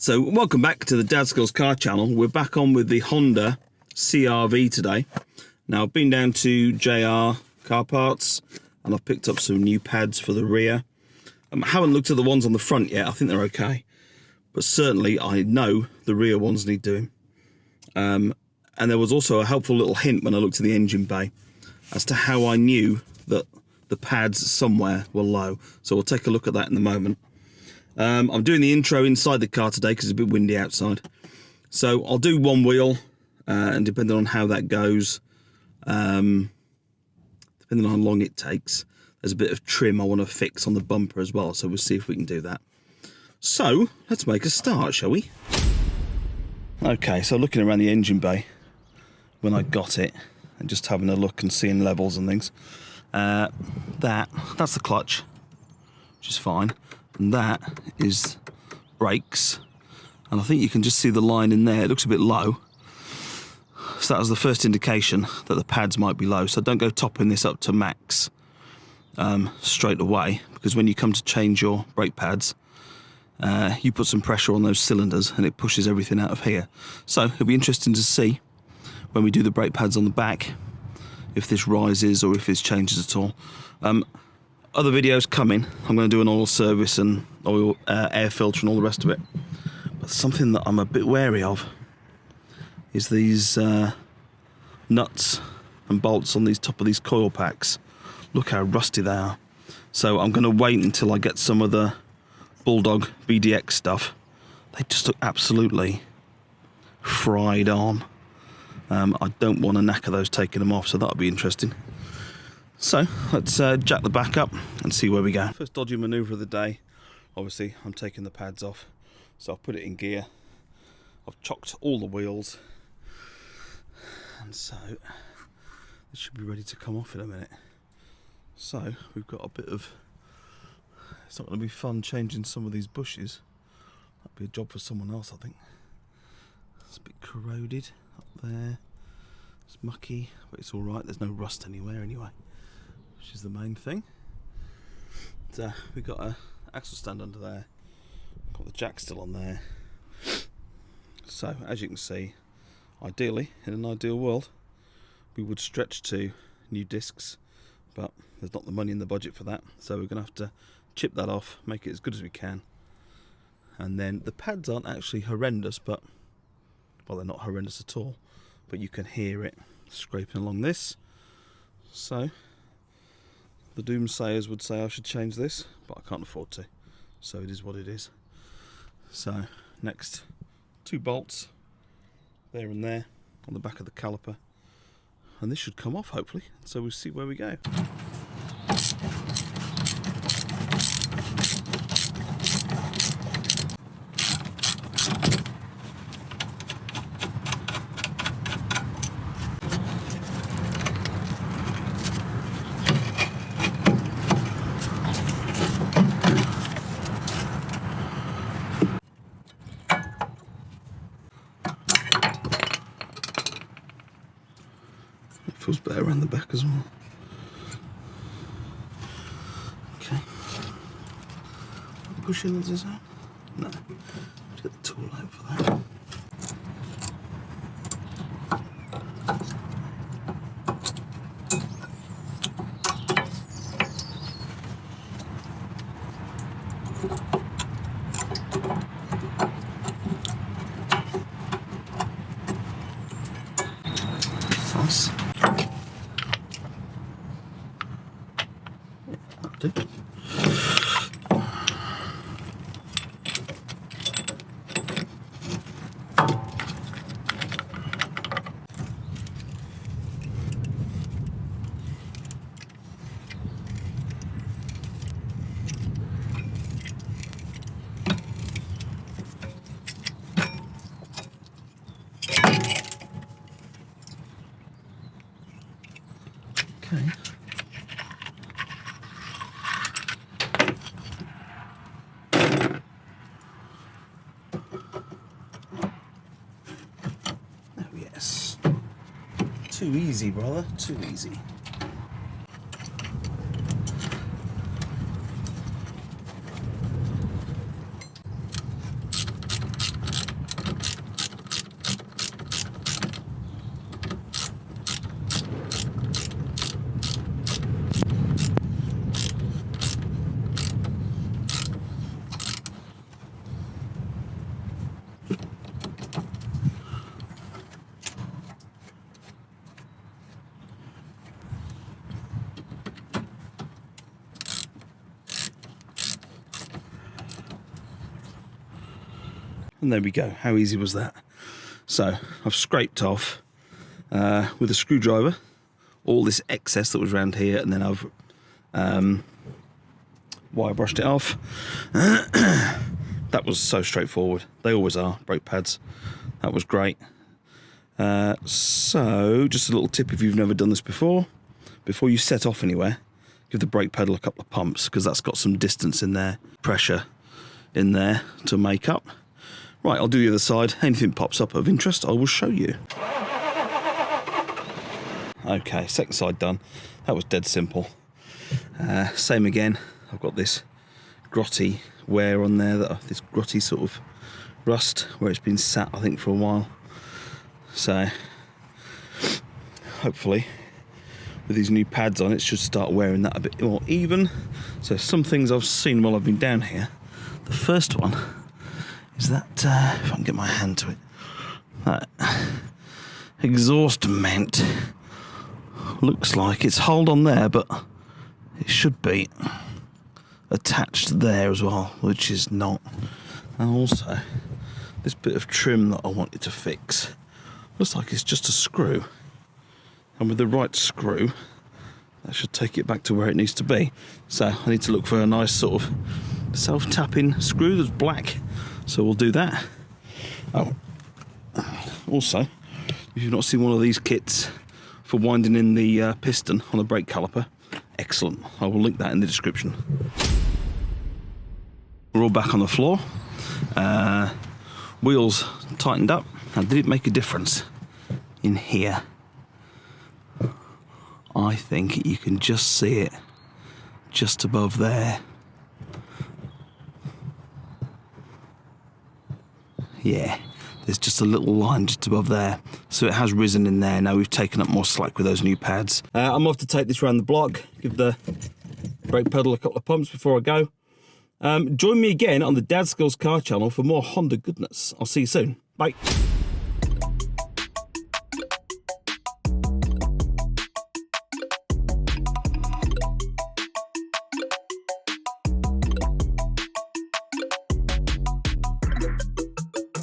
So welcome back to the Dadskillz car channel. We're back on with the Honda CRV today. Now I've been down to JR Car Parts and I've picked up some new pads for the rear. I haven't looked at the ones on the front yet. I think they're okay, but certainly I know the rear ones need doing. And there was also a helpful little hint when I looked at the engine bay as to how I knew that the pads somewhere were low. So we'll take a look at that in a moment. I'm doing the intro inside the car today because it's a bit windy outside. So I'll do one wheel, and depending on how that goes, depending on how long it takes, there's a bit of trim I want to fix on the bumper as well. So we'll see if we can do that. So let's make a start, shall we? Okay, so looking around the engine bay when I got it and just having a look and seeing levels and things, that's the clutch, which is fine. And that is brakes, and I think you can just see the line in there. It looks a bit low, so that was the first indication that the pads might be low. So don't go topping this up to max straight away, because when you come to change your brake pads, you put some pressure on those cylinders and it pushes everything out of here. So it'll be interesting to see when we do the brake pads on the back if this rises or if this changes at all. Other videos coming. I'm going to do an oil service and oil air filter and all the rest of it. But something that I'm a bit wary of is these nuts and bolts on these top of these coil packs. Look how rusty they are. So I'm going to wait until I get some of the Bulldog BDX stuff. They just look absolutely fried on. I don't want a knack of those taking them off, so that'll be interesting. So let's jack the back up and see where we go. First dodgy manoeuvre of the day. Obviously I'm taking the pads off, so I've put it in gear. I've chocked all the wheels, and so this should be ready to come off in a minute. So we've got a bit of, it's not going to be fun changing some of these bushes. That'd be a job for someone else, I think. It's a bit corroded up there. It's mucky, but it's all right. There's no rust anywhere anyway, which is the main thing. So we've got a axle stand under there, got the jack still on there. So as you can see, ideally, in an ideal world, we would stretch to new discs, but there's not the money in the budget for that, so we're going to have to chip that off, make it as good as we can. And then the pads aren't actually horrendous, but, well, they're not horrendous at all, but you can hear it scraping along this. So the doomsayers would say I should change this, but I can't afford to, so it is what it is. So next, 2 bolts there and there on the back of the caliper, and this should come off hopefully, so we'll see where we go. Feels better around the back as well. Okay. Pushing as is out? No. Let's get the tool out for that. Nice. Do. Okay. Oh yes. Too easy, brother. Too easy. And there we go. How easy was that? So I've scraped off with a screwdriver all this excess that was around here, and then I've wire brushed it off. That was so straightforward. They always are, brake pads. That was great. So just a little tip if you've never done this before you set off anywhere, give the brake pedal a couple of pumps, because that's got some distance in there, pressure in there to make up. Right, I'll do the other side. Anything pops up of interest, I will show you. Okay, second side done. That was dead simple. Same again. I've got this grotty wear on there, this grotty sort of rust where it's been sat, I think, for a while. So hopefully with these new pads on, it should start wearing that a bit more even. So some things I've seen while I've been down here. The first one is that, if I can get my hand to it, that exhaust mount looks like it's hold on there, but it should be attached there as well, which is not. And also this bit of trim that I wanted to fix looks like it's just a screw, and with the right screw that should take it back to where it needs to be. So I need to look for a nice sort of self-tapping screw that's black, so we'll do that. Oh, also, if you've not seen one of these kits for winding in the piston on a brake caliper, excellent. I will link that in the description. We're all back on the floor. Wheels tightened up. Now, did it make a difference in here? I think you can just see it just above there. Yeah, there's just a little line just above there, so it has risen in there. Now we've taken up more slack with those new pads. I'm off to take this around the block, give the brake pedal a couple of pumps before I go. Join me again on the Dadskillz car channel for more Honda goodness. I'll see you soon. Bye.